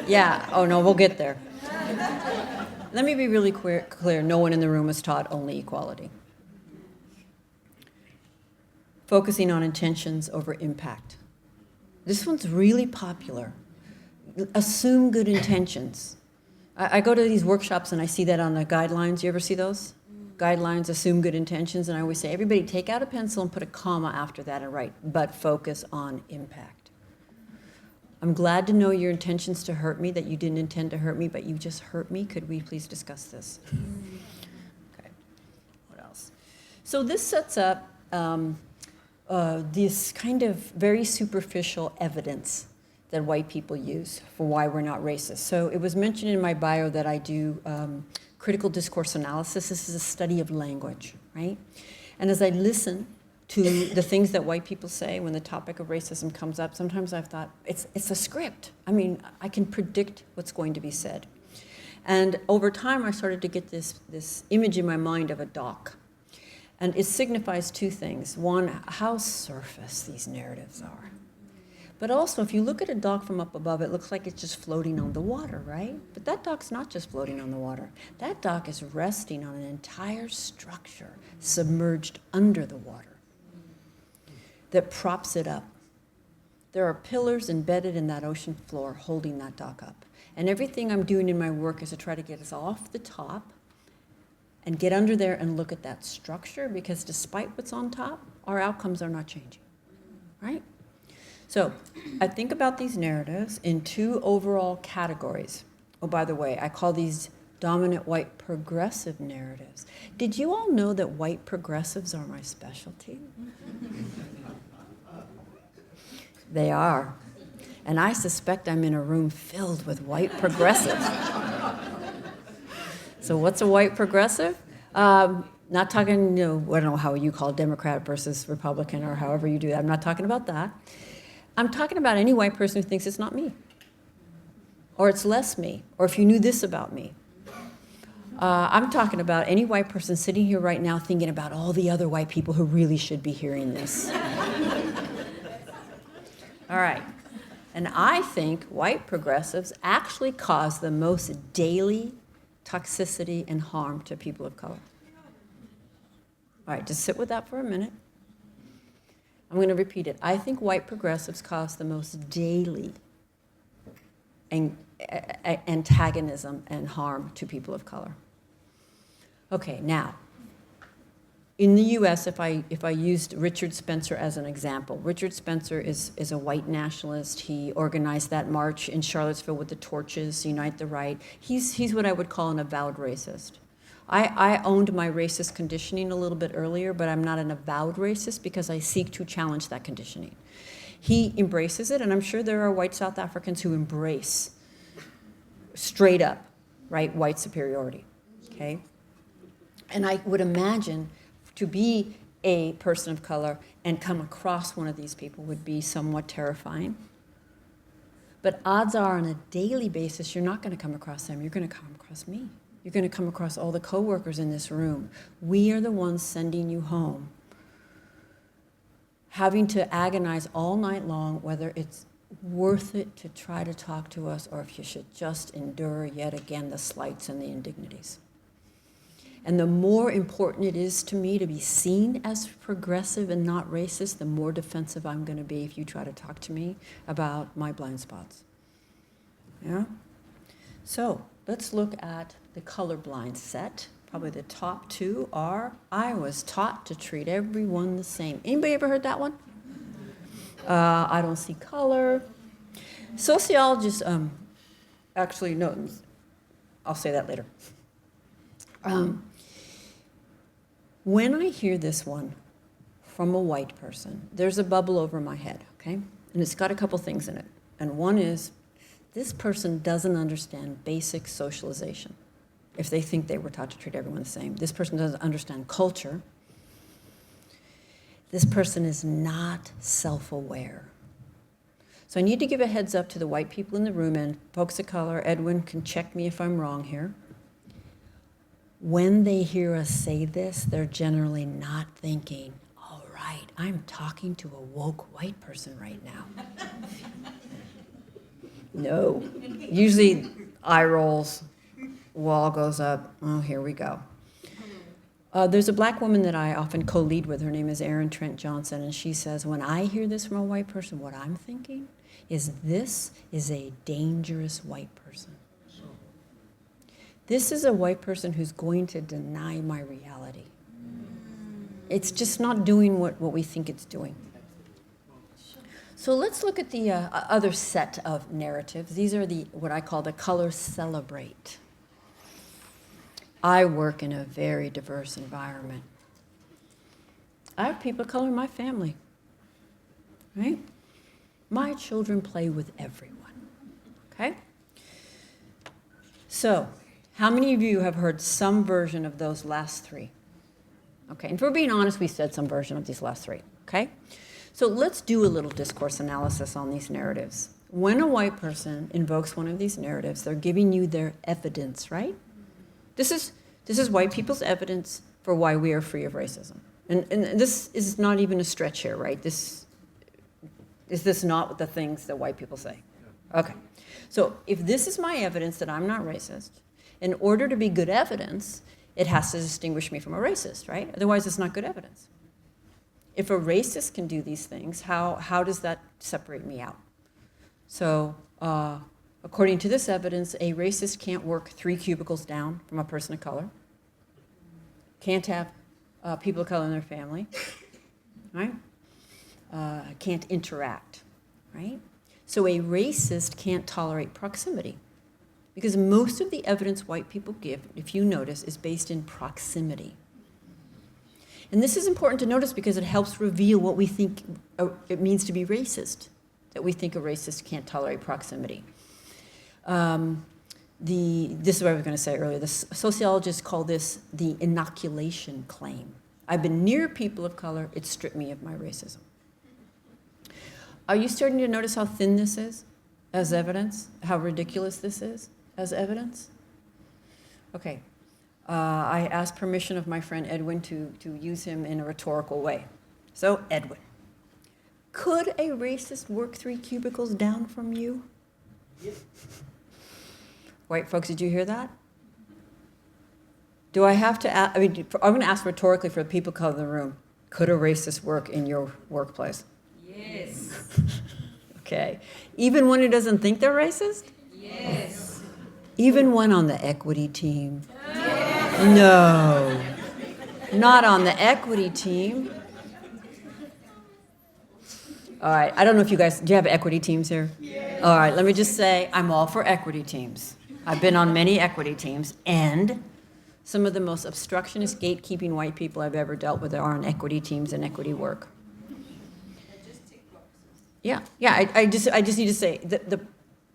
Yeah, oh no, we'll get there. Let me be really clear. No one in the room was taught only equality. Focusing on intentions over impact. This one's really popular. Assume good intentions. I go to these workshops and I see that on the guidelines. You ever see those? Guidelines, assume good intentions. And I always say, everybody take out a pencil and put a comma after that and write, but focus on impact. I'm glad to know your intentions to hurt me, that you didn't intend to hurt me, but you just hurt me. Could we please discuss this? Okay. What else? So this sets up this kind of very superficial evidence that white people use for why we're not racist. So it was mentioned in my bio that I do critical discourse analysis. This is a study of language, right? And as I listen to the things that white people say when the topic of racism comes up, sometimes I've thought, it's a script. I mean, I can predict what's going to be said. And over time, I started to get this image in my mind of a dock. And it signifies two things. One, how surface these narratives are. But also, if you look at a dock from up above, it looks like it's just floating on the water, right? But that dock's not just floating on the water. That dock is resting on an entire structure submerged under the water that props it up. There are pillars embedded in that ocean floor holding that dock up. And everything I'm doing in my work is to try to get us off the top and get under there and look at that structure, because despite what's on top, our outcomes are not changing, right? So I think about these narratives in two overall categories. Oh, by the way, I call these dominant white progressive narratives. Did you all know that white progressives are my specialty? They are. And I suspect I'm in a room filled with white progressives. So what's a white progressive? Not talking, I don't know how you call Democrat versus Republican or however you do that. I'm not talking about that. I'm talking about any white person who thinks it's not me, or it's less me, or if you knew this about me. I'm talking about any white person sitting here right now thinking about all the other white people who really should be hearing this. All right. And I think white progressives actually cause the most daily toxicity and harm to people of color. All right, just sit with that for a minute. I'm going to repeat it. I think white progressives cause the most daily antagonism and harm to people of color. Okay, now, in the US, if I used Richard Spencer as an example, Richard Spencer is a white nationalist. He organized that march in Charlottesville with the torches, Unite the Right. He's what I would call an avowed racist. I owned my racist conditioning a little bit earlier, but I'm not an avowed racist because I seek to challenge that conditioning. He embraces it, and I'm sure there are white South Africans who embrace straight up, right, white superiority, okay? And I would imagine to be a person of color and come across one of these people would be somewhat terrifying. But odds are on a daily basis, you're not going to come across them. You're going to come across me. You're going to come across all the coworkers in this room. We are the ones sending you home, having to agonize all night long whether it's worth it to try to talk to us or if you should just endure yet again the slights and the indignities. And the more important it is to me to be seen as progressive and not racist, the more defensive I'm going to be if you try to talk to me about my blind spots. Yeah? So let's look at the colorblind set. Probably the top two are, I was taught to treat everyone the same. Anybody ever heard that one? I don't see color. Sociologists, actually, no, I'll say that later. When I hear this one from a white person, there's a bubble over my head, okay? And it's got a couple things in it. And one is, this person doesn't understand basic socialization if they think they were taught to treat everyone the same. This person doesn't understand culture. This person is not self-aware. So I need to give a heads up to the white people in the room, and folks of color, Edwin can check me if I'm wrong here. When they hear us say this, they're generally not thinking, all right, I'm talking to a woke white person right now. No. Usually eye rolls, wall goes up. Oh, here we go. There's a black woman that I often co-lead with. Her name is Erin Trent Johnson, and she says, when I hear this from a white person, what I'm thinking is this is a dangerous white person. This is a white person who's going to deny my reality. It's just not doing what we think it's doing. So let's look at the other set of narratives. These are what I call the color celebrate. I work in a very diverse environment. I have people of color in my family, right? My children play with everyone, okay? So, how many of you have heard some version of those last three? Okay, and if we're being honest, we said some version of these last three, okay? So let's do a little discourse analysis on these narratives. When a white person invokes one of these narratives, they're giving you their evidence, right? This is white people's evidence for why we are free of racism. And this is not even a stretch here, right? Is this not the things that white people say? Okay. So if this is my evidence that I'm not racist, in order to be good evidence, it has to distinguish me from a racist, right? Otherwise, it's not good evidence. If a racist can do these things, how does that separate me out? So according to this evidence, a racist can't work 3 cubicles down from a person of color, can't have people of color in their family, right? Can't interact, right? So a racist can't tolerate proximity, because most of the evidence white people give, if you notice, is based in proximity. And this is important to notice because it helps reveal what we think it means to be racist, that we think a racist can't tolerate proximity. This is what I was going to say earlier. The sociologists call this the inoculation claim. I've been near people of color, it stripped me of my racism. Are you starting to notice how thin this is as evidence? How ridiculous this is as evidence? Okay. I asked permission of my friend Edwin to use him in a rhetorical way. So, Edwin, could a racist work 3 cubicles down from you? Yes. White folks, did you hear that? Do I have to ask? I'm going to ask rhetorically for the people of color in the room. Could a racist work in your workplace? Yes. Okay. Even when he doesn't think they're racist? Yes. Even when on the equity team? No, not on the equity team. All right, I don't know if you guys, do you have equity teams here? Yes. All right, let me just say, I'm all for equity teams. I've been on many equity teams, and some of the most obstructionist, gatekeeping white people I've ever dealt with are on equity teams and equity work. Yeah, I just need to say,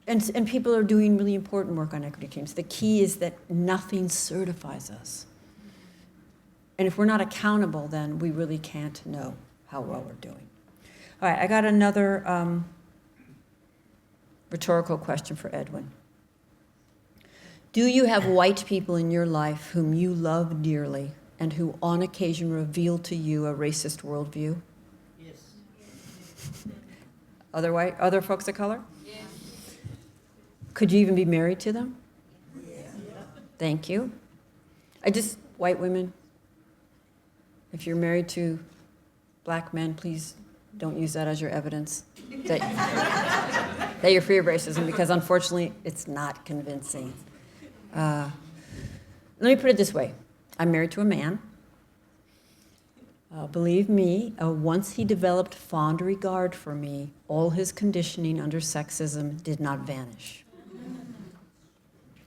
and people are doing really important work on equity teams. The key is that nothing certifies us. And if we're not accountable, then we really can't know how well we're doing. All right, I got another rhetorical question for Edwin. Do you have white people in your life whom you love dearly and who on occasion reveal to you a racist worldview? Yes. Other folks of color? Yes. Could you even be married to them? Yeah. Thank you. White women, if you're married to black men, please don't use that as your evidence that you're free of racism, because unfortunately, it's not convincing. Let me put it this way. I'm married to a man. Believe me, once he developed fond regard for me, all his conditioning under sexism did not vanish.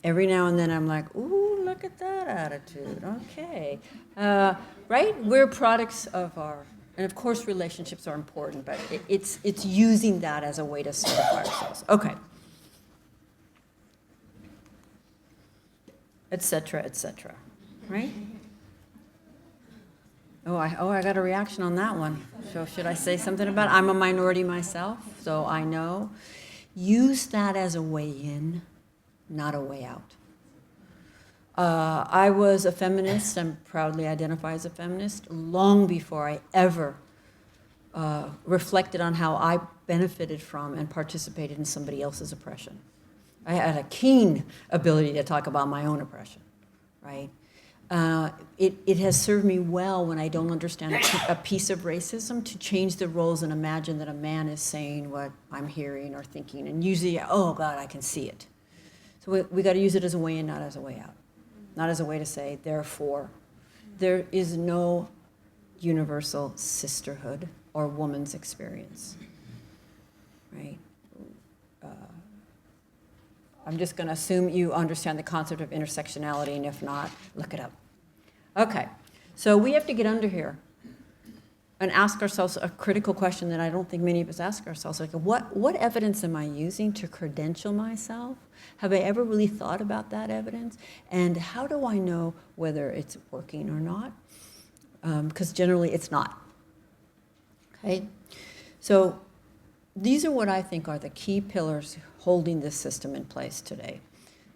Every now and then I'm like, ooh, look at that attitude, okay. Right? We're products of our, and of course relationships are important, but it's using that as a way to certify ourselves. Okay. Et cetera, right? Oh, I got a reaction on that one. So should I say something about it? I'm a minority myself, so I know. Use that as a way in, not a way out. I was a feminist and proudly identify as a feminist long before I ever reflected on how I benefited from and participated in somebody else's oppression. I had a keen ability to talk about my own oppression, right? It has served me well when I don't understand a piece of racism to change the roles and imagine that a man is saying what I'm hearing or thinking. And usually, oh God, I can see it. So we got to use it as a way in, not as a way out. Not as a way to say, therefore, there is no universal sisterhood or woman's experience, right? I'm just going to assume you understand the concept of intersectionality, and if not, look it up. Okay, so we have to get under here and ask ourselves a critical question that I don't think many of us ask ourselves. Like, what evidence am I using to credential myself? Have I ever really thought about that evidence? And how do I know whether it's working or not? Because generally it's not. Okay, so these are what I think are the key pillars holding this system in place today.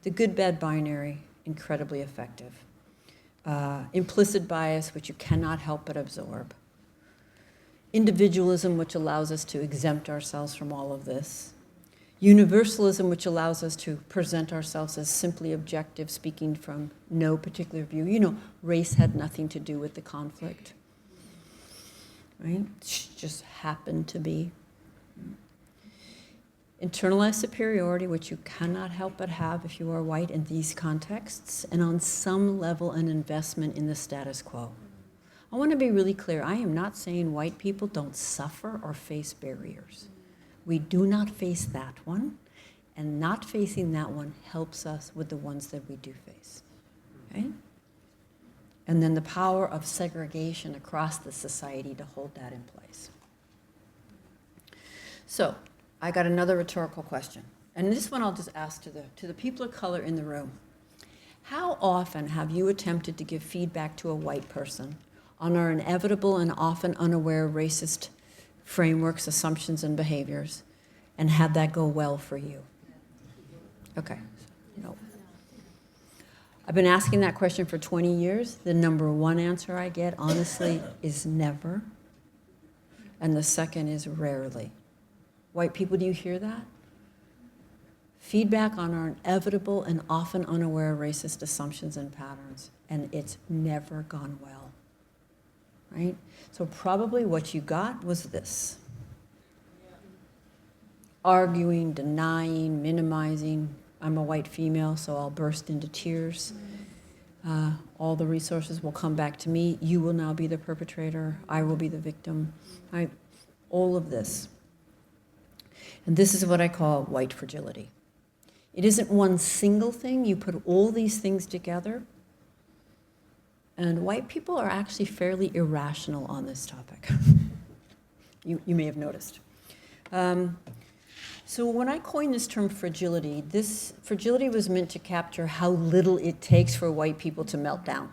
The good-bad binary, incredibly effective. Implicit bias, which you cannot help but absorb. Individualism, which allows us to exempt ourselves from all of this. Universalism, which allows us to present ourselves as simply objective, speaking from no particular view. You know, race had nothing to do with the conflict, right? It just happened to be. Internalized superiority, which you cannot help but have if you are white in these contexts, and on some level an investment in the status quo. I want to be really clear. I am not saying white people don't suffer or face barriers. We do not face that one, and not facing that one helps us with the ones that we do face. Okay? And then the power of segregation across the society to hold that in place. So, I got another rhetorical question. And this one I'll just ask to the people of color in the room. How often have you attempted to give feedback to a white person on our inevitable and often unaware racist frameworks, assumptions, and behaviors, and had that go well for you? Okay, no. I've been asking that question for 20 years. The number one answer I get, honestly, is never. And the second is rarely. White people, do you hear that? Feedback on our inevitable and often unaware racist assumptions and patterns, and it's never gone well, right? So probably what you got was this. Arguing, denying, minimizing. I'm a white female, so I'll burst into tears. All the resources will come back to me. You will now be the perpetrator. I will be the victim. Right? All of this. And this is what I call white fragility. It isn't one single thing. You put all these things together. And white people are actually fairly irrational on this topic. You may have noticed. So when I coined this term fragility, this fragility was meant to capture how little it takes for white people to melt down.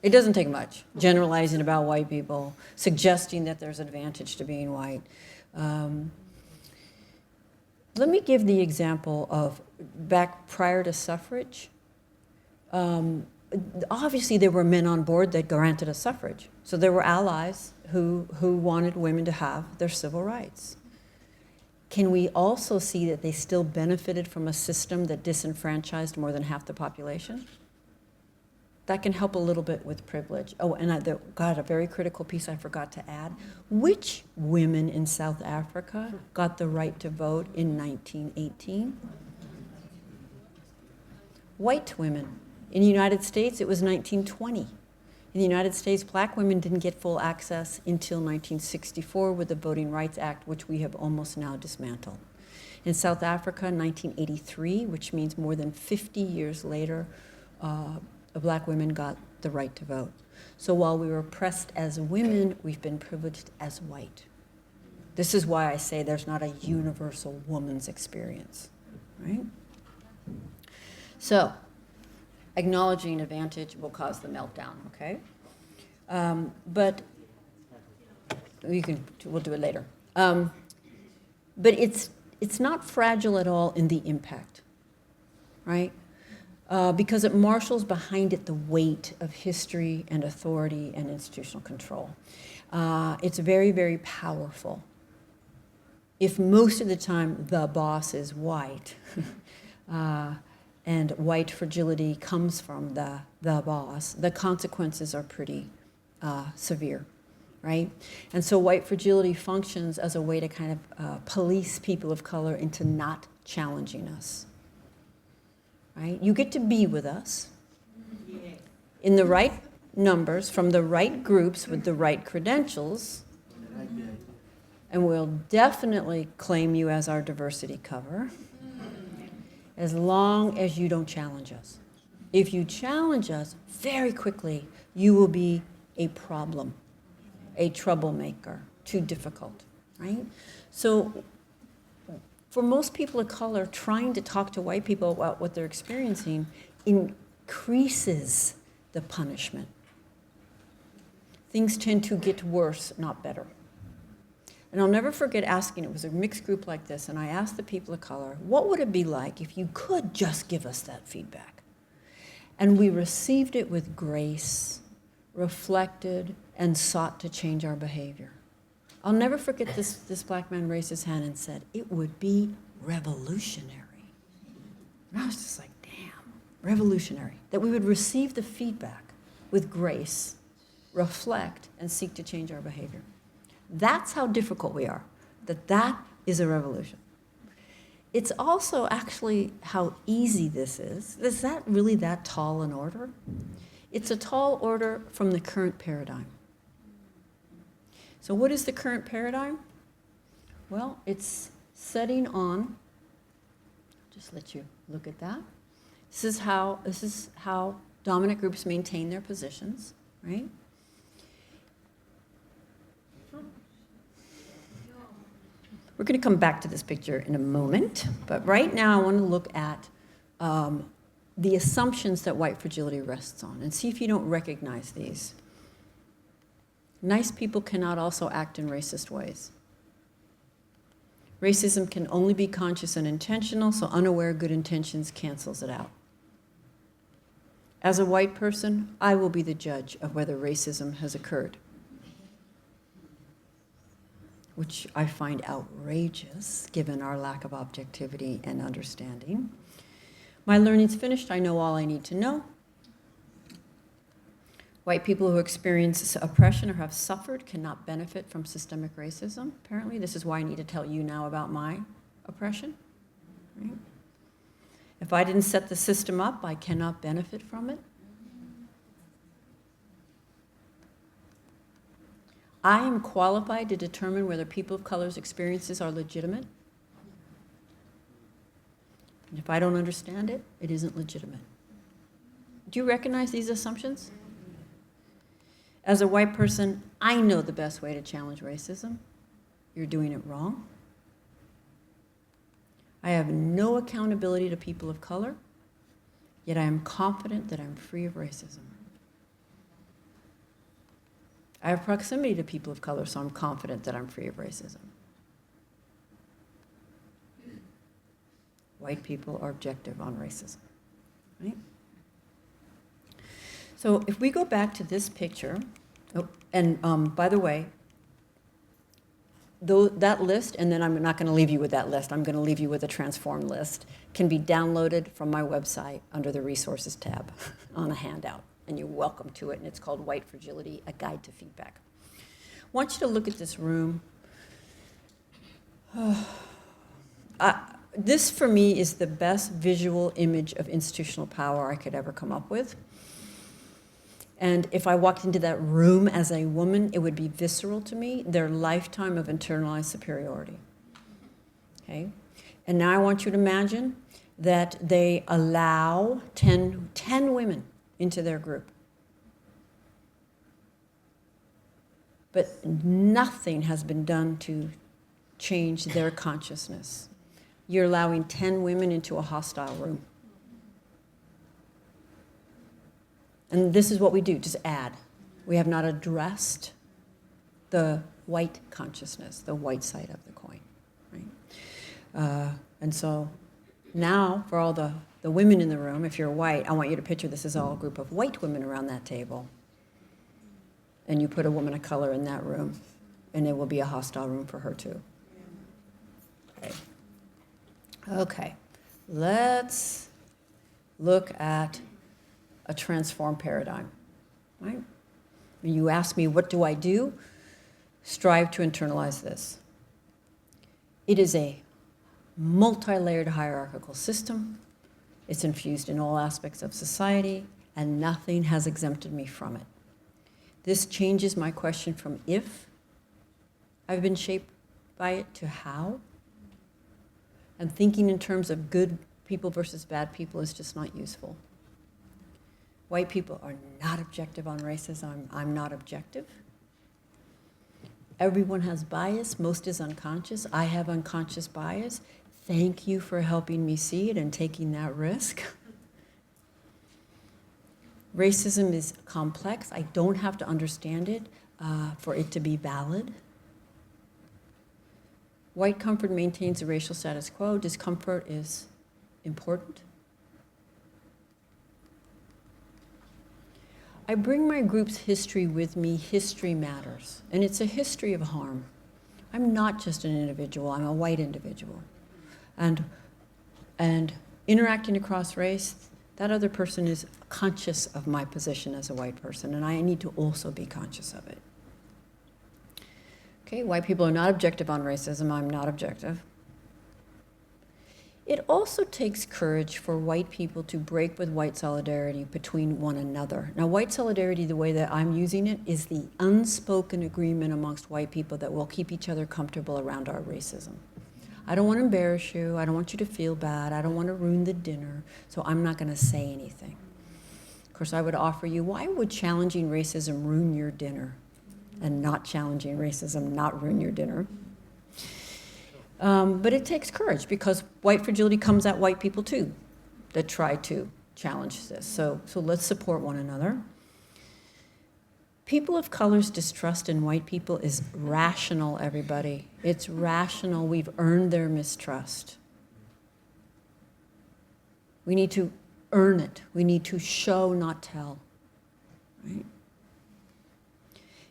It doesn't take much. Generalizing about white people, suggesting that there's advantage to being white. Let me give the example of back prior to suffrage. Obviously, there were men on board that granted us suffrage. So there were allies who wanted women to have their civil rights. Can we also see that they still benefited from a system that disenfranchised more than half the population? That can help a little bit with privilege. Oh, and a very critical piece I forgot to add. Which women in South Africa got the right to vote in 1918? White women. In the United States, it was 1920. In the United States, black women didn't get full access until 1964 with the Voting Rights Act, which we have almost now dismantled. In South Africa, 1983, which means more than 50 years later, black women got the right to vote. So while we were oppressed as women, we've been privileged as white. This is why I say there's not a universal woman's experience, right? So, acknowledging advantage will cause the meltdown, okay? But we'll do it later. But it's not fragile at all in the impact, right? Because it marshals behind it the weight of history and authority and institutional control. It's very, very powerful. if most of the time the boss is white, and white fragility comes from the boss, the consequences are pretty severe, right? And so white fragility functions as a way to kind of police people of color into not challenging us, right? You get to be with us in the right numbers, from the right groups with the right credentials, and we'll definitely claim you as our diversity cover, as long as you don't challenge us. If you challenge us, very quickly, you will be a problem, a troublemaker, too difficult, right? So for most people of color, trying to talk to white people about what they're experiencing increases the punishment. Things tend to get worse, not better. And I'll never forget asking, it was a mixed group like this, and I asked the people of color, what would it be like if you could just give us that feedback? And we received it with grace, reflected, and sought to change our behavior. I'll never forget this black man raised his hand and said, it would be revolutionary. And I was just like, damn, revolutionary. That we would receive the feedback with grace, reflect, and seek to change our behavior. That's how difficult we are, that is a revolution. It's also actually how easy this is. Is that really that tall an order? It's a tall order from the current paradigm. So what is the current paradigm? Well, it's setting on, just let you look at that. This is how dominant groups maintain their positions, right? We're going to come back to this picture in a moment, but right now I want to look at the assumptions that white fragility rests on and see if you don't recognize these. Nice people cannot also act in racist ways. Racism can only be conscious and intentional, so unaware good intentions cancels it out. As a white person, I will be the judge of whether racism has occurred, which I find outrageous given our lack of objectivity and understanding. My learning's finished. I know all I need to know. White people who experience oppression or have suffered cannot benefit from systemic racism, apparently. This is why I need to tell you now about my oppression. Right? If I didn't set the system up, I cannot benefit from it. I am qualified to determine whether people of color's experiences are legitimate. And if I don't understand it, it isn't legitimate. Do you recognize these assumptions? As a white person, I know the best way to challenge racism. You're doing it wrong. I have no accountability to people of color, yet I am confident that I'm free of racism. I have proximity to people of color, so I'm confident that I'm free of racism. White people are objective on racism, right? So if we go back to this picture, and by the way, that list, and then I'm not going to leave you with that list, I'm going to leave you with a transformed list, can be downloaded from my website under the resources tab on a handout. And you're welcome to it, and it's called White Fragility, A Guide to Feedback. I want you to look at this room. This, for me, is the best visual image of institutional power I could ever come up with. And if I walked into that room as a woman, it would be visceral to me, their lifetime of internalized superiority. Okay? And now I want you to imagine that they allow 10 women into their group. But nothing has been done to change their consciousness. You're allowing 10 women into a hostile room. And this is what we do, just add. We have not addressed the white consciousness, the white side of the coin. Right? And so now, for all the women in the room, if you're white, I want you to picture this as all a group of white women around that table. And you put a woman of color in that room, and it will be a hostile room for her too. Okay, let's look at a transformed paradigm, right? When you ask me, what do I do? Strive to internalize this. It is a multi-layered hierarchical system. It's infused in all aspects of society, and nothing has exempted me from it. This changes my question from if I've been shaped by it to how. And thinking in terms of good people versus bad people is just not useful. White people are not objective on racism. I'm not objective. Everyone has bias. Most is unconscious. I have unconscious bias. Thank you for helping me see it and taking that risk. Racism is complex. I don't have to understand it for it to be valid. White comfort maintains the racial status quo. Discomfort is important. I bring my group's history with me. History matters. And it's a history of harm. I'm not just an individual. I'm a white individual. And interacting across race, that other person is conscious of my position as a white person, and I need to also be conscious of it. Okay, white people are not objective on racism. I'm not objective. It also takes courage for white people to break with white solidarity between one another. Now, white solidarity, the way that I'm using it, is the unspoken agreement amongst white people that we'll keep each other comfortable around our racism. I don't want to embarrass you. I don't want you to feel bad. I don't want to ruin the dinner, so I'm not going to say anything. Of course, I would offer you, why would challenging racism ruin your dinner and not challenging racism not ruin your dinner? But it takes courage because white fragility comes at white people too that try to challenge this. So let's support one another. People of color's distrust in white people is rational, everybody. It's rational. We've earned their mistrust. We need to earn it. We need to show, not tell. Right?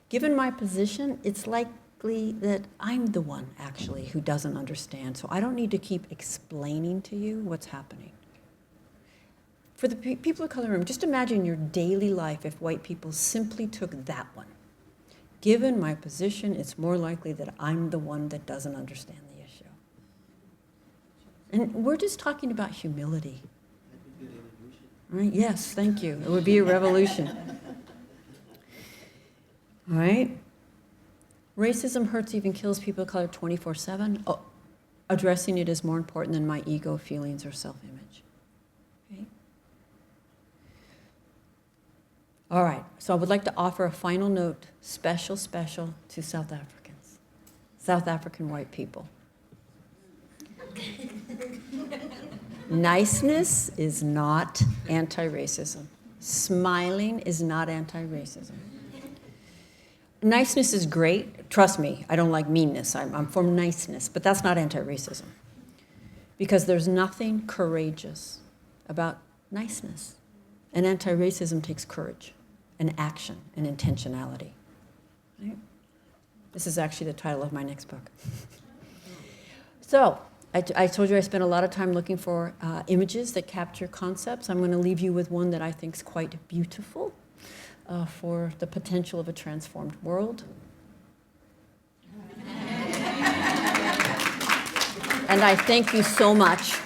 Given my position, it's likely that I'm the one, actually, who doesn't understand. So I don't need to keep explaining to you what's happening. For the people of color room, just imagine your daily life if white people simply took that one. Given my position, it's more likely that I'm the one that doesn't understand the issue. And we're just talking about humility. Right? Yes, thank you. It would be a revolution. All right? Racism hurts, even kills people of color 24/7. Oh, addressing it is more important than my ego, feelings, or self-image. Okay? All right, so I would like to offer a final note, special to South Africans, South African white people. Niceness is not anti-racism. Smiling is not anti-racism. Niceness is great. Trust me, I don't like meanness. I'm for niceness, but that's not anti-racism. Because there's nothing courageous about niceness. And anti-racism takes courage and action and intentionality. Right? This is actually the title of my next book. So, I told you I spent a lot of time looking for images that capture concepts. I'm going to leave you with one that I think is quite beautiful for the potential of a transformed world. And I thank you so much